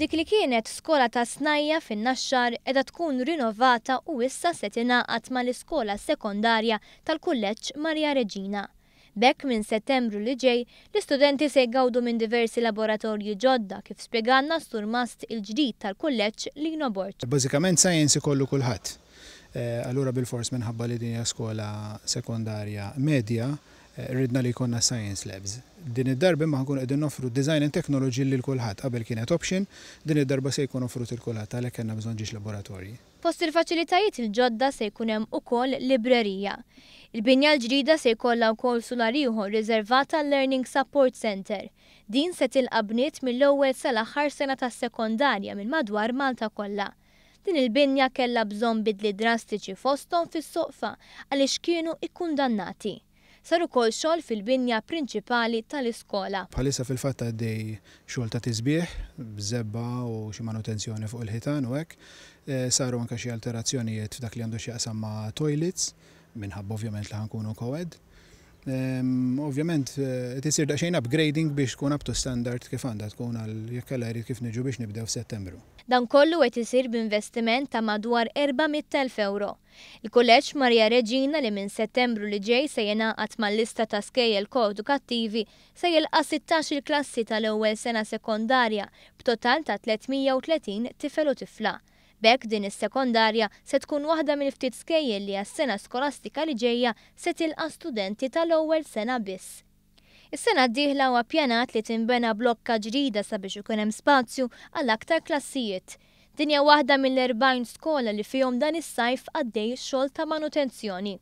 Dik li kienet skola ta' Snajja fin-Naxxar qiegħda tkun rinnovata u issa se tingħaqad mal-iskola sekondarja tal-Kulleġġ Marja Reġina. B'hekk minn Settembru li ġej, l-istudenti se jgawdu minn diversi laboratorji ġodda kif spjegalna Sur Mast il-ġdid tal-kulleġġ Lino Borġ. Bażikament science ikollu kulħadd. Allura bil-fors minħabba li din hija skola sekondarja medja, ridna li jkollna science labs. Din id-darba ma nkunu qegħdin noffru design and technology lil kulħadd. Qabel kienet option, din id-darba se jkun offrut il kulħadd għalhekk għandna bżonn ġiex laboratorji. Fost il-faċilitajiet il-ġodda se jkun hemm ukoll librerija. Il-binja l-ġdida se jkollha wkoll sular ieħor riservata Learning Support Center. Din se tilqa' bniet mill-ewwel sal-aħħar sena tas-sekondarja minn madwar Malta kollha. Din il-binja kellha bżonn bidli drastiċi fosthom fis-soqfa għaliex kienu ikkundannati. Sar ukoll xogħol fil-binja prinċipali tal-iskola. Bħalissa fil-fatt għaddej xogħol ta' tisbieħ, bżebba u xi manutenzjoni fuq il-ħitan u hekk. Saru anke xi alterazzjonijiet f'dak li għandu x'jaqsam ma' toilets, minħabba ovvjament li ħankunu co-ed. Ovvjament tisir daqsxejn upgrading biex tkun up to standard kif għandha tkun għal jekk kellha jrid kif niġu biex nibdew f'Settembru. Dan kollu qed isir b'investiment ta' madwar 400,000 euro. Il-Kulleġġ Marja Reġina li minn Settembru li ġej se jingħaqad mal-lista ta' skejjel koedukattivi se jilqa' 16 klassi tal-ewwel sena sekondarja b'total ta' 330 tifel u tifla. B'hekk din is-sekondarja se tkun waħda mill-ftit skejjel li għas-sena skolastika li ġejja se tilqa' studenti tal-ewwel sena biss. Is-sena d-dieħla huwa ppjanat li tinbena blokka ġdida sabiex ikun hemm spazju għal aktar klassijiet. Din hija waħda mill-40 skola li fihom dan is-sajf għaddej xogħol ta' manutenzjoni.